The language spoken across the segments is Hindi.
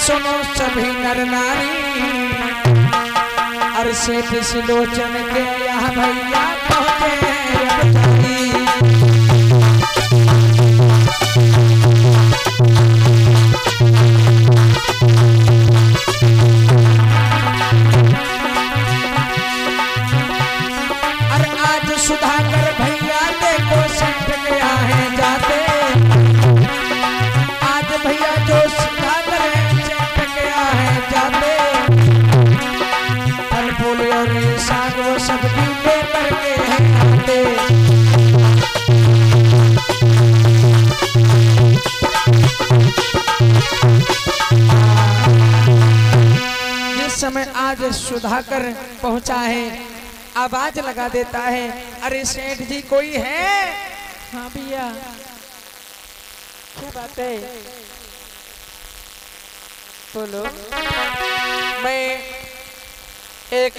सुनो सभी नर नारी, अरे सेठ सिलोचन के यहाँ भैया पहुँचे अरे आज सुधाकर भैया देखो सेठ के यहाँ जाते, आज भैया जो सुधाकर सेठ के यहाँ जाते, फल फूल और साग वो सब ले करके आते। जिस समय आज सुधाकर पहुंचा है, आवाज लगा देता है, अरे सेठ जी कोई है? हाँ भैया, क्या बात है? बोलो। मैं एक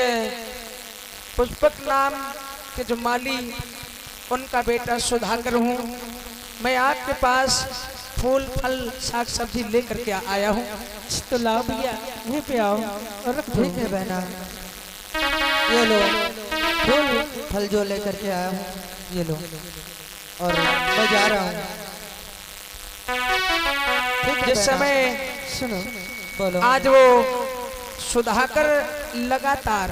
पुष्पक नाम के जो माली, उनका बेटा सुधाकर हूँ। मैं आपके पास फूल फल साग सब्जी लेकर के आया हूँ। तो लाओ भैया, यहीं पे आओ और रख दो। ठीक है बहना, ये लो फूल फल जो लेकर के आया हूँ, ये लो, और मैं जा रहा हूँ। जिस समय सुनो, बोलो। आज वो सुधाकर लगातार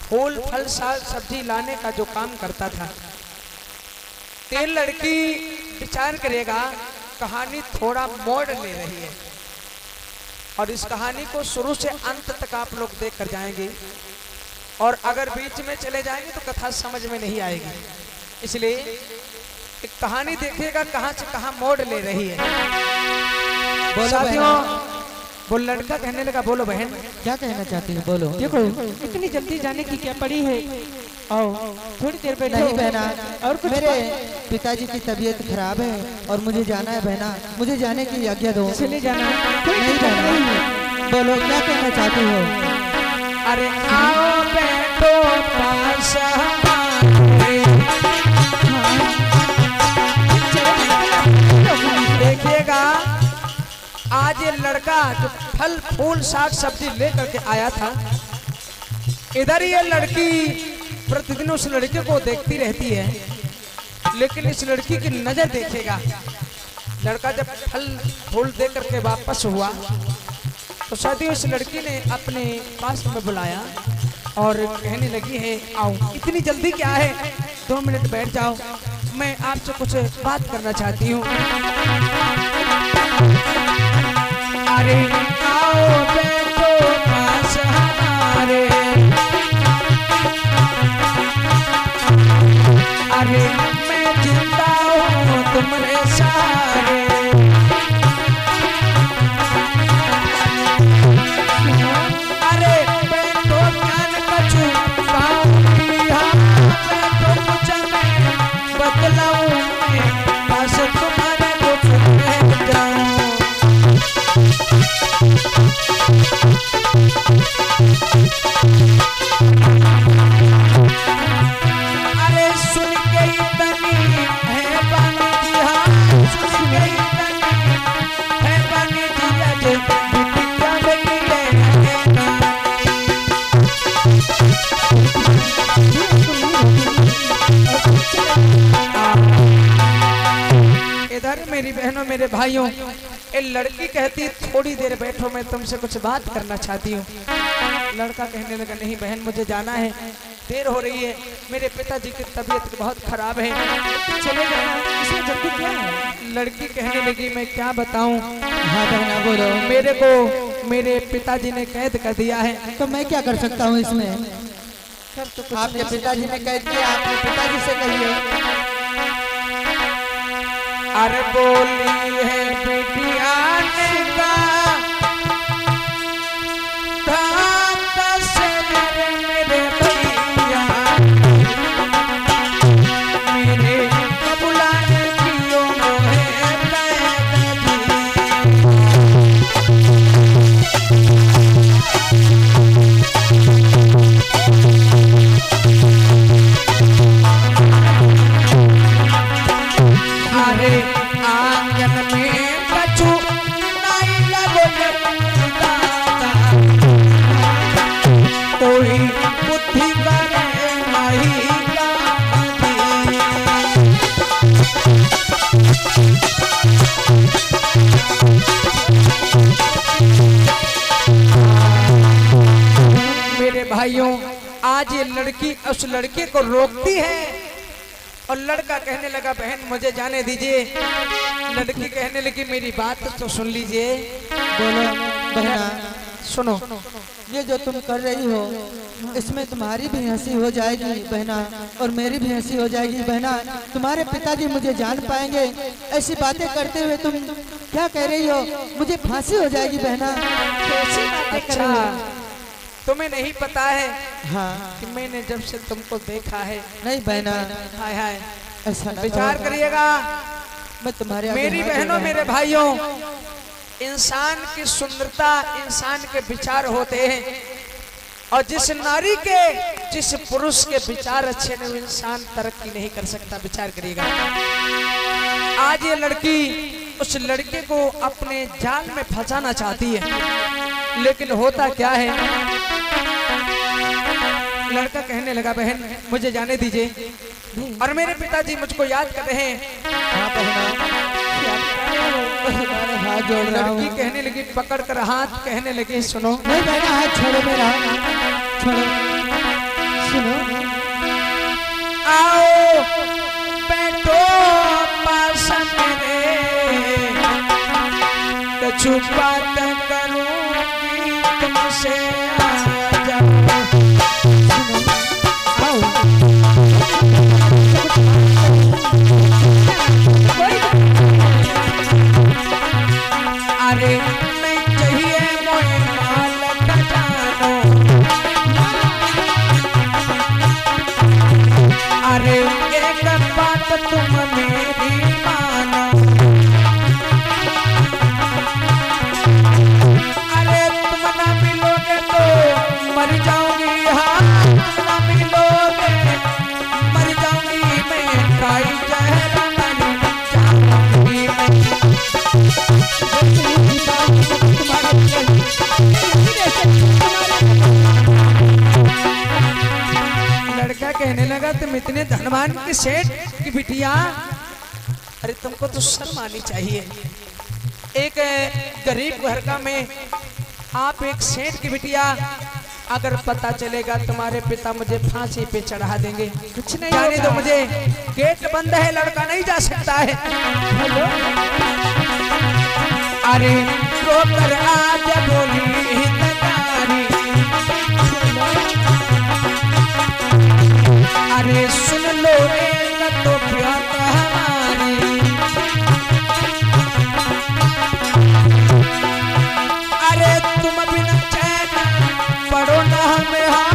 फूल फल साग सब्जी लाने का जो काम करता था, ये लड़की विचार करेगा कहानी थोड़ा मोड़ ले रही है, और इस कहानी को शुरू से अंत तक आप लोग देख कर जाएंगे, और अगर बीच में चले जाएंगे तो कथा समझ में नहीं आएगी। इसलिए एक कहानी देखिएगा कहां से कहां मोड़ ले रही है। साथियों, वो लड़का कहने लगा, बोलो बहन क्या कहना चाहती हो, बोलो। देखो, इतनी जल्दी जाने की क्या पड़ी है? आओ थोड़ी देर बैठो। नहीं बहना, और कुछ मेरे पिताजी की तबीयत खराब है और मुझे जाना है बहना, मुझे जाने की आज्ञा दो। चले जाना। नहीं बहना, बोलो क्या कहना चाहती हो? अरे आओ बैठो पास हमारे। देखिएगा आज ये लड़का जो फल फूल साग सब्जी लेकर के आया था, इधर ये लड़की प्रतिदिन उस लड़के को देखती रहती है, लेकिन इस लड़की की नजर देखेगा। लड़का जब फल फूल दे करके वापस हुआ तो शादी उस लड़की ने अपने पास में बुलाया और कहने लगी है, आओ। इतनी जल्दी क्या है, 2 मिनट बैठ जाओ, मैं आपसे कुछ बात करना चाहती हूँ। अरे आओ बैठो पास हमारे, अरे मैं जिंदा हूँ तुम्हारे सारे। अरे बैठो ज्ञान कछु पाऊंगी, हाँ बैठो कुछ मैं बतलाऊं, मैं पास तुम्हारे दुख में जाऊं। अरे सुन के इतनी है बानी जी, हाँ सुन के इतनी है बानी जी, आज बिटिया बेटी ले इधर मेरी बहनों मेरे भाइयों, ये लड़की कहती थोड़ी देर बैठो, मैं तुमसे कुछ बात करना चाहती हूँ। लड़का कहने लगा, नहीं बहन मुझे जाना है, देर हो रही है, मेरे पिताजी की तबीयत बहुत खराब है, चले जाना, इसमें जल्दी क्या है? लड़की कहने लगी, मैं क्या बताऊं, हाँ बहना बोलो। मेरे को मेरे पिताजी ने कैद कर दिया है। तो मैं क्या कर सकता हूँ इसमें? तो आपके पिताजी ने कैद किया, आपके पिताजी से कहिए। अरे बोली है बेटिया ने कहा, मेरे भैया मेरे बुलाने की अरे आंगन में कछु नहीं लगो भाइयों, आज ये लड़की उस लड़के को रोकती है और लड़का कहने लगा बहन मुझे जाने दीजिए। लड़की कहने लगी मेरी बात तो सुन लीजिए। बोलो बहना, सुनो, ये जो तुम कर रही हो इसमें तुम्हारी भी हंसी हो जाएगी बहना, और मेरी भी हंसी हो जाएगी बहना। तुम्हारे पिताजी मुझे जान पाएंगे, ऐसी बातें करते हुए तुम क्या कह रही हो? मुझे फांसी हो जाएगी बहना। कैसी बातें कर रही अच्छा, हो? तुम्हें नहीं पता है हाँ कि मैंने जब से तुमको देखा है, नहीं बहना, हाय हाय, ऐसा ना विचार कहो। करिएगा मैं तुम्हारे आगे मेरी हाथ बहनों जोड़ रहा मेरे भाइयों। इंसान की सुंदरता इंसान के विचार होते हैं, और जिस नारी के जिस पुरुष के विचार अच्छे नहीं, इंसान तरक्की नहीं कर सकता। विचार करिएगा। आज ये लड़की उस लड़के को अपने जाल में फंसाना चाहती है, लेकिन होता क्या है, लड़का कहने लगा बहन मुझे जाने दीजिए और मेरे पिताजी मुझको याद कर रहे हैं। हाँ बहना, तुम्हारे हाथ जोड़ रहा हूँ। लड़की कहने लगी, पकड़ कर हाथ कहने लगी सुनो। नहीं बहना, हाथ छोड़ो मेरा, छोड़ो। सुनो, आओ बैठो पास मेरे, कछु बात करूंगी तुमसे, आ जाओ। आओ। अरे नहीं चाहिए मोहे माल खजानो, अरे एक बात तुम मेरी मानो, अरे तुम ना मिलोगे तो मर जाऊंगी, हाँ तुम ना मिलोगे मर जाऊंगी मैं, खाई जहर मर जाऊंगी मैं। लड़का कहने लगा तुम इतने धनवान के सेठ की बिटिया, अरे तुमको तो शर्म आनी चाहिए। एक गरीब घर का में आप एक सेठ की बिटिया, अगर पता चलेगा तुम्हारे पिता मुझे फांसी पे चढ़ा देंगे। कुछ नहीं जाने दो होगा। मुझे, गेट बंद है, लड़का नहीं जा सकता है। अरे रोकर आज बोली हितकारी, अरे सुन लो एक तो बात हमारी, अरे तुम बिन चैन पढ़ो ना हमें, हाँ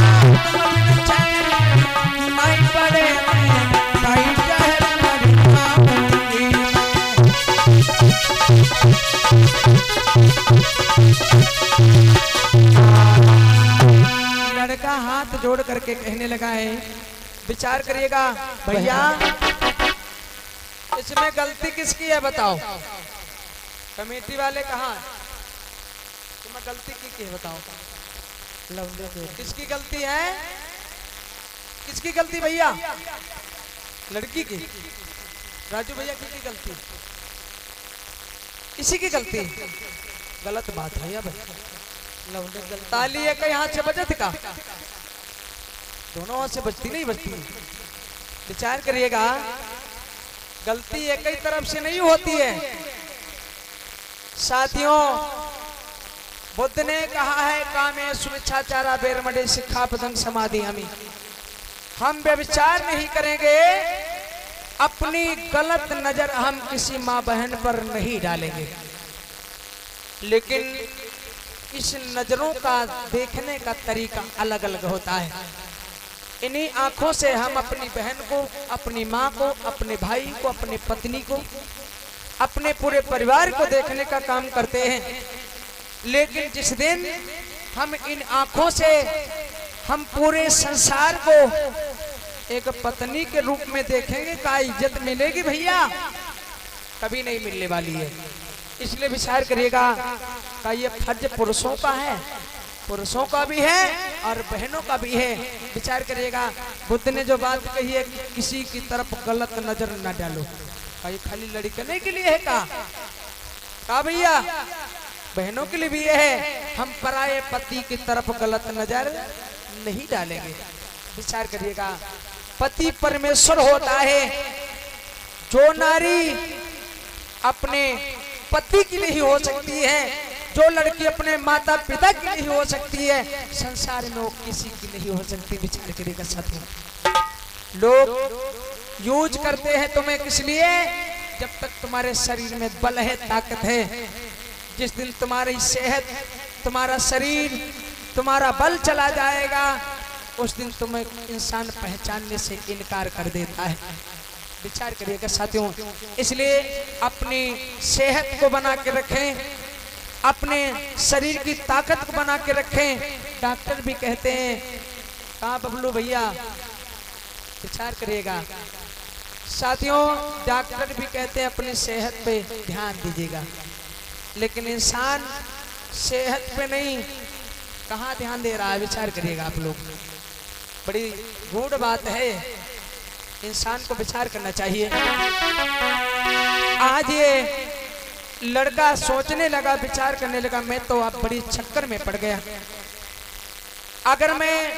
तुम बिन चैन नहीं पढ़े कहीं जहर मर जाऊंगी। लड़का हाथ जोड़ करके कहने लगा है, विचार करिएगा भैया, इसमें गलती किसकी है बताओ? कमेटी वाले कहाँ? तुम्हें गलती की है बताओ? किसकी गलती है? किसकी गलती भैया? लड़की की? राजू भैया किसकी गलती? इसी की गलती। गलत बात है या भाई? ताली एक ही हाथ से बजत का, दोनों हाथ से बजती नहीं बजती। विचार करिएगा, गलती एक ही तरफ से नहीं होती है साथियों। बुद्ध ने कहा है कामे सुविचाचारा बेरमडे शिक्षापदं समाधि हमी। हम व्यभिचार नहीं करेंगे, अपनी गलत नजर हम किसी माँ बहन पर नहीं डालेंगे, लेकिन इस नजरों का देखने का तरीका अलग अलग होता है। इन्हीं आंखों से हम अपनी बहन को, अपनी माँ को, अपने भाई को, अपने पत्नी को, अपने पूरे परिवार को देखने का काम करते हैं। लेकिन जिस दिन हम इन आंखों से हम पूरे संसार को एक पत्नी के रूप में देखेंगे, क्या इज्जत मिलेगी भैया? कभी नहीं मिलने वाली है। इसलिए विचार करिएगा का ये फर्ज पुरुषों का है, पुरुषों का भी है और बहनों का भी है। विचार करिएगा, बुद्ध ने जो बात कही है किसी की तरफ गलत नजर न डालो, ये खाली लड़कने के लिए है का भैया? बहनों के लिए भी ये है, हम पराये पति की तरफ गलत नजर नहीं डालेंगे। विचार करिएगा, पति परमेश्वर होता है। जो नारी अपने पति की नहीं हो सकती है, जो लड़की अपने माता पिता की नहीं हो सकती है, संसार में वो किसी की नहीं हो सकती। विचार करिएगा साथियों, लोग यूज करते हैं तुम्हें किस लिए? जब तक तुम्हारे शरीर में बल है, ताकत है। जिस दिन तुम्हारी सेहत, तुम्हारा शरीर, तुम्हारा बल चला जाएगा, उस दिन तुम्हें इंसान पहचानने से इनकार कर देता है। विचार करिएगा साथियों, इसलिए अपनी सेहत को बना के रखें, अपने शरीर की ताकत को बना के रखें। डॉक्टर भी कहते हैं, कहाँ बबलू भैया, विचार करिएगा साथियों, डॉक्टर भी कहते हैं अपनी सेहत पे ध्यान दीजिएगा, लेकिन इंसान सेहत पे नहीं, कहाँ ध्यान दे रहा है? विचार करिएगा आप लोग, बड़ी गूढ़ बात है, इंसान को विचार करना चाहिए। आज ये लड़का सोचने लगा, विचार करने लगा, मैं तो आप बड़ी चक्कर में पड़ गया। अगर मैं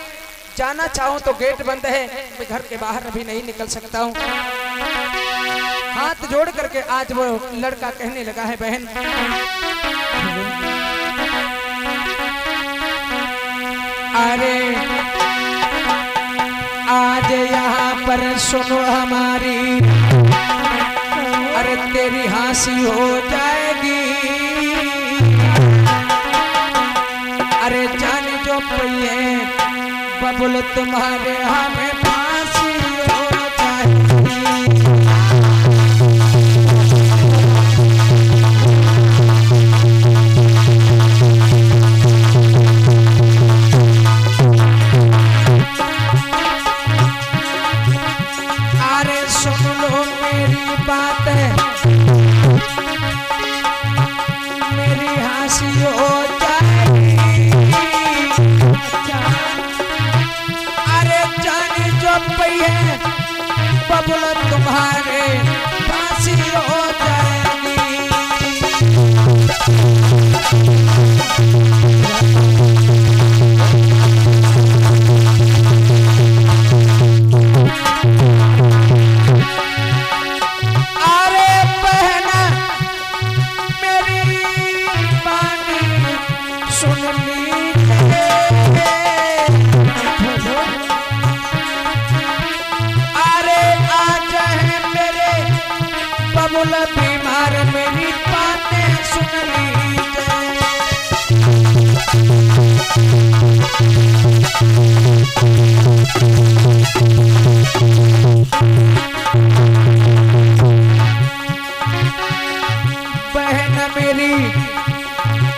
जाना चाहूं तो गेट बंद है, मैं घर के बाहर भी नहीं निकल सकता हूं। हाथ जोड़ करके आज वो लड़का कहने लगा है, बहन अरे आज यहाँ पर सुनो हमारी, अरे तेरी हंसी हो जाएगी, अरे जान जो पहिए बबुल तुम्हारे हमें फांसी हो जाएगी। अरे सुन लो मेरी बात, मेरी हंसी हो जाएगी, अरे जान जो पहिए बबुल तुम्हारे फांसी हो जाएगी। अरे बहना मेरी बानी सुन लीजिए, अरे आज है मेरे बबुल बीमार, मेरी बातें सुन लीजिए। बहन मेरी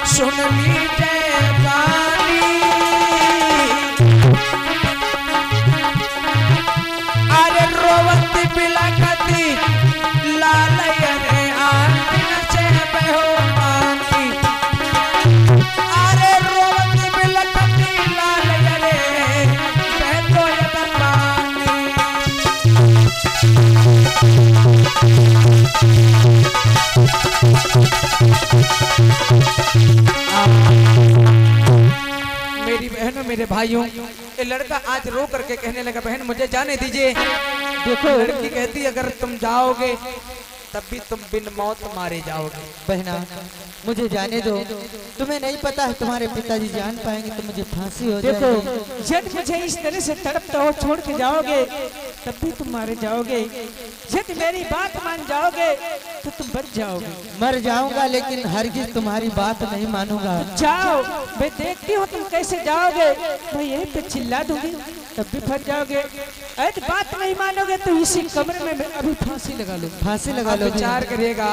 सुन लीजिए बानी, अरे रोवती बिलखती लाल रे आंखन से बहो पानी, अरे रोवती बिलखती लाल रे बहो पानी। मेरी बहनों, मेरे भाइयों, ये लड़का आज रो करके कहने लगा, बहन मुझे जाने दीजिए। देखो लड़की कहती, अगर तुम जाओगे तब भी तुम बिन मौत मारे जाओगे। बहना मुझे जाने दो, तुम्हें नहीं पता है तुम्हारे पिताजी जान पाएंगे तो मुझे फांसी हो देखो जाएगी। जब मुझे इस तरह से तड़पते हो छोड़ के जाओगे तब भी तुम मारे जाओगे, यदि मेरी बात मान जाओगे तो तुम बच जाओगे। मर जाऊंगा लेकिन हरगिज तुम्हारी बात नहीं मानूंगा। जाओ, मैं देखती हूँ तुम कैसे जाओगे, मैं यहीं पे चिल्ला दूंगी तब भी फंस जाओगे। यदि बात नहीं मानोगे तो इसी कमरे में मैं अभी फांसी लगा लूँ। फांसी लगा लो। विचार करिएगा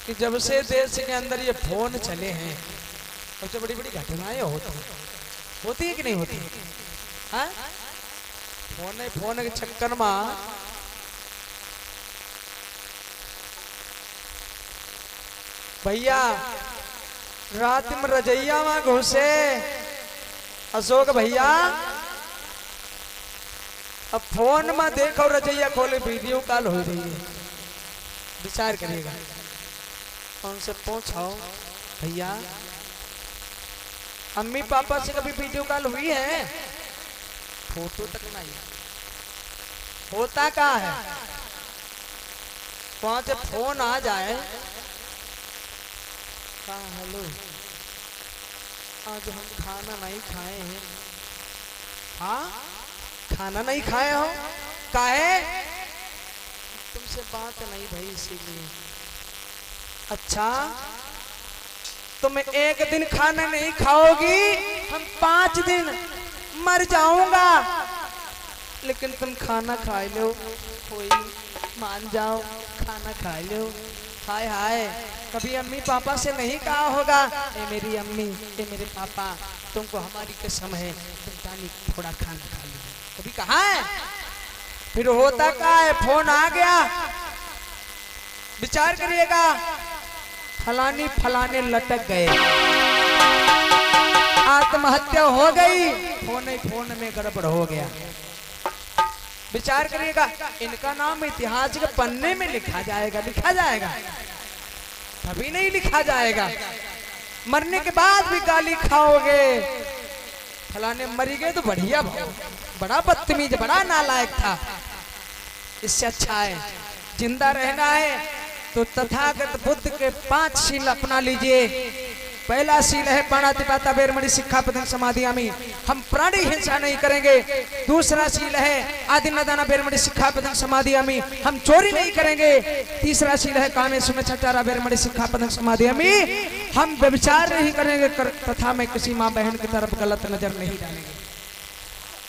कि जब से देश के अंदर ये फोन चले हैं, सबसे बड़ी बड़ी घटनाएं होती है कि नहीं होती? हाँ, फोन के चक्कर में भैया रात में रजैया में घुसे अशोक भैया, अब फोन में देखो रजैया खोले वीडियो कॉल हो रही है। विचार करिएगा, उनसे पूछो भैया अम्मी पापा से कभी वीडियो कॉल हुई है? फोटो तक नहीं। होता क्या है, वहां से फोन आ जाए, हाँ हेलो, आज हम खाना नहीं खाए हैं। हाँ, खाना नहीं खाए हो? काहे? तुमसे बात नहीं भाई इसीलिए। अच्छा, तुम एक दिन खाना नहीं खाओगी, हम 5 दिन मर जाऊंगा, लेकिन तुम खाना खा लो, कोई मान जाओ, खाना खा लो। हाय हाय, कभी अम्मी पापा से नहीं कहा होगा, ए मेरी अम्मी, ए मेरे पापा, तुमको हमारी कसम है, तुम जानी थोड़ा खाना खा लो। कभी कहा है? फिर होता क्या है, फोन आ गया, विचार करिएगा, फलानी फलाने लटक गए, आत्महत्या हो गई, फोन में गड़बड़ हो गया। विचार करिएगा, इनका नाम इतिहास के पन्ने में लिखा जाएगा, लिखा जाएगा? कभी नहीं लिखा जाएगा। मरने के बाद भी गाली खाओगे, फलाने मर गए तो बढ़िया, बड़ा बदतमीज, बड़ा नालायक था। इससे अच्छा है जिंदा रहना है तो तथागत बुद्ध के 5 शील अपना लीजिए। पहला शील है प्राणातिपाता बेरमणि सिक्खापदं समाधियामि, हम प्राणी हिंसा नहीं करेंगे। दूसरा शील है आदि नदाना बेरमणि सिक्खापदं समाधियामि, हम चोरी नहीं करेंगे। तीसरा शील है कामेषु मिच्छाचारा बेरमणि सिक्खापदं समाधियामि, हम व्यभिचार नहीं करेंगे तथा मैं किसी माँ बहन की तरफ गलत नजर नहीं डालेंगे।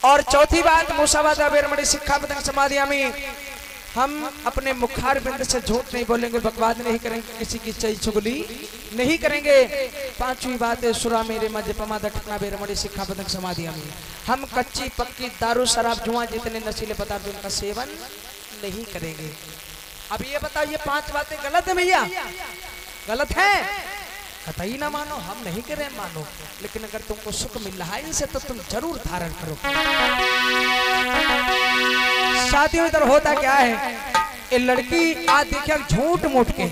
और चौथी बात मुसावादा बेरमणि सिक्खापदं समाधियामि, हम अपने मुखार बिंद से झूठ नहीं बोलेंगे, बकवाद नहीं करेंगे, किसी की चई चुगली नहीं करेंगे। 5वीं बात है सुरा मेरे मध्य पमा दक्षिणा बेरमणि सिक्खापदं समाधियामि, हम कच्ची पक्की दारू शराब जुआ जितने नशीले पदार्थों का सेवन नहीं करेंगे। अब ये बताइए 5 बातें गलत है भैया? गलत है? कतई ना मानो, हम नहीं कह रहे मानो, लेकिन अगर तुमको सुख मिल रहा है इनसे तो तुम जरूर धारण करो। साथियों, इधर होता क्या है, ये लड़की आज देखिए झूठ मूठ के,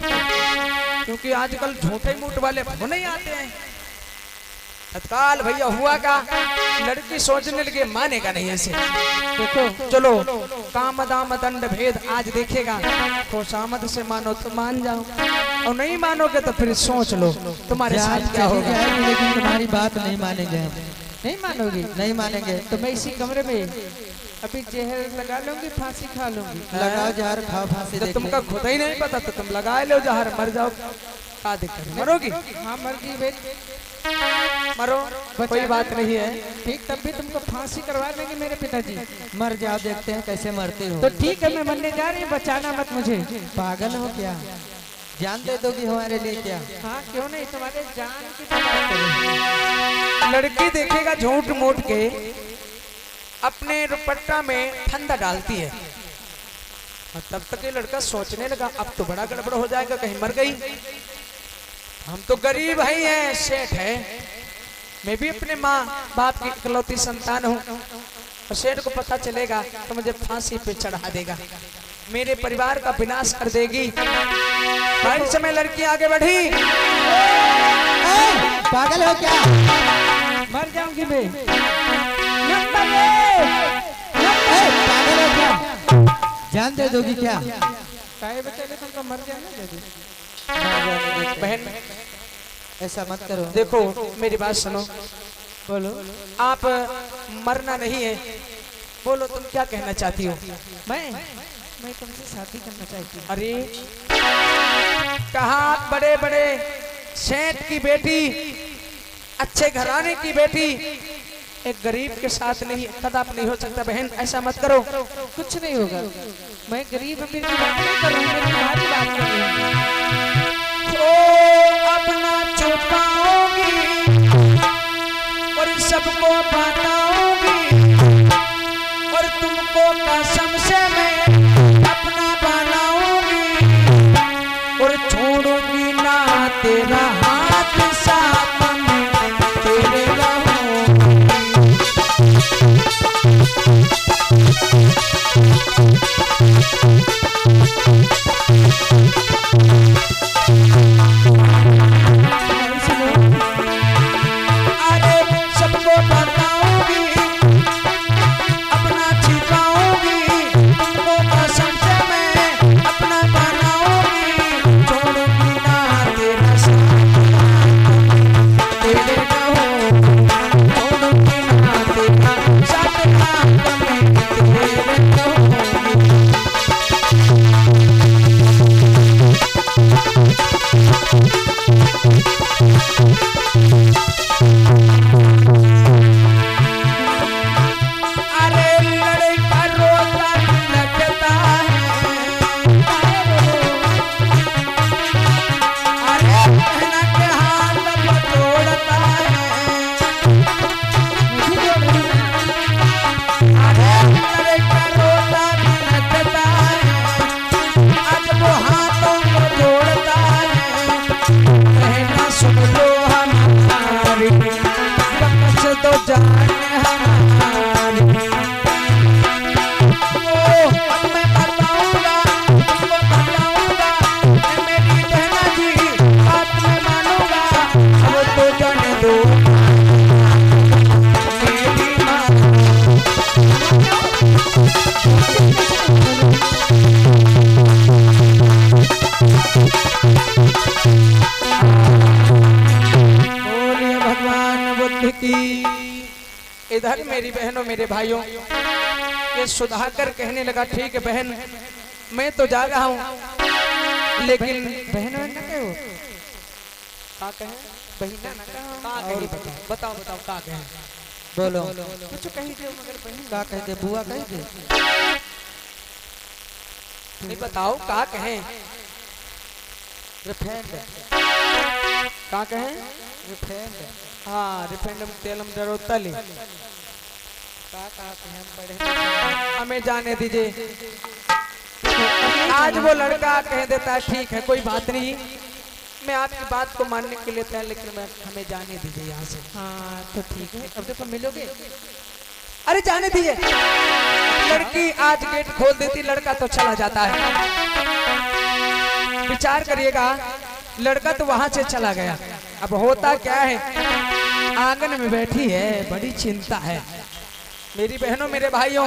क्योंकि आजकल झूठे मूठ वाले फोन ही आते हैं। तत्काल भैया हुआ का, लड़की सोचने लगे मानेगा नहीं ऐसे। देखो चलो, काम दाम दंड भेद आज देखेगा, खुशामद से मानो तो मान जाओ, और नहीं मानोगे तो फिर सोच लो तुम्हारे साथ क्या होगा। लेकिन तुम्हारी बात नहीं मानेंगे हम। नहीं मानोगी? नहीं मानेंगे। तो मैं इसी कमरे में अभी जहर लगा लूंगी, फांसी खा लूंगी। लगाओ जहर, खाओ फांसी। जब तुमका खुद ही नहीं पता तो तुम लगा लो जहर, मर जाओ, क्या दिक्कत है? मरोगी? हाँ मर गई बेटी, मरो, कोई बात नहीं है। ठीक, तब भी तुमको फांसी करवा देंगे मेरे पिताजी। मर जाओ, देखते हैं कैसे मरते हो। तो ठीक है, मैं मरने जा रही हूँ, बचाना मत मुझे। पागल हो क्या? जान दे दोगी हमारे लिए क्या? हाँ क्यों नहीं, तुम्हारे जान की तो बात करें। लड़की देखेगा झूठ मूठ के अपने दुपट्टा में फंदा डालती है, और तब तक ये लड़का सोचने लगा अब तो बड़ा गड़बड़ हो जाएगा, कहीं मर गई। हम तो गरीब ही हैं, सेठ है, मैं भी अपने माँ बाप की इकलौती संतान हूँ, और सेठ को पता चलेगा तो मुझे फांसी पे चढ़ा देगा, मेरे परिवार का विनाश कर देगी। भाई समय लड़की आगे बढ़ी। पागल हो क्या? मर जाऊंगी मैं। पागल हो क्या? जान दे दोगी क्या? काहे बेचारे तुमको मर जाना दे। बहन ऐसा मत करो। देखो मेरी बात सुनो, बोलो। आप मरना नहीं है, बोलो तुम क्या कहना चाहती हो? मैं तुमसे शादी करना चाहती हूँ। अरे कहा बड़े बड़े सेठ की बेटी, अच्छे घराने की बेटी एक गरीब के साथ नहीं, कदाप नहीं हो सकता। बहन ऐसा मत करो। कुछ नहीं होगा, मैं गरीब अमीर की बात नहीं कर रही हूँ, मैं तुम्हारी बात कर रही हूँ। ओ अपना छुपाओगी और सबको बताओगी, और तुमको कसम से मैं अपना बनाऊंगी, और छोड़ूंगी ना तेरा हाथ साथ में तेरे रहूंगी। अरे अरे लड़का रोता लगता है, अरे बहना के हाथ बटोरता है, अरे लड़का रोता लगता है, आज वो हाथों को जोड़ता है, कहना सुन लो हमारी बकस तो जान हमारी। अब मैं बताऊंगा, तुमको बताऊंगा, मैं मेरी बहना जी बात में मानूंगा, अब तो जाने दो मेरी माँ। बोलिए भगवान बुद्ध की। इधर मेरी बहनों मेरे भाइयों, ये सुधाकर कहने लगा ठीक है बहन, मैं तो जा रहा हूँ, लेकिन बहन न कहो, का कहें बहिना ना कहो, का और कही बताओ बताओ का कहें, बोलो कुछ कही दे मगर बहन का कह दे बुआ कह दे नहीं बताओ का कहें, रिफेंड का कहें, रिफेंड हाँ रिफेंडम तेलम डरोतली, का कहते हैं पढ़े हमें जाने दीजिए। आज वो लड़का कह देता है ठीक है कोई बात नहीं, मैं आपकी बात को मानने के लिए तैयार, लेकिन मैं हमें जाने दीजिए यहाँ से। हाँ तो ठीक है, अब देखो मिलोगे। अरे जाने दीजिए। लड़की आज गेट खोल देती, लड़का तो चला जाता है। विचार करिएगा, लड़का तो वहां से चला गया, अब होता क्या है, आंगन में बैठी है, बड़ी चिंता है। मेरी बहनों मेरे भाइयों,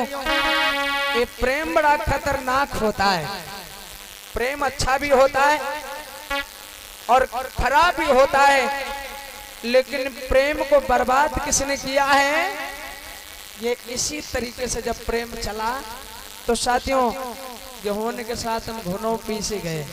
ये प्रेम बड़ा खतरनाक होता है। प्रेम अच्छा भी होता है और खराब भी होता है, लेकिन प्रेम को बर्बाद किसने किया है, ये इसी तरीके से जब प्रेम चला तो साथियों, ये होने के साथ हम घुनों पीछे गए।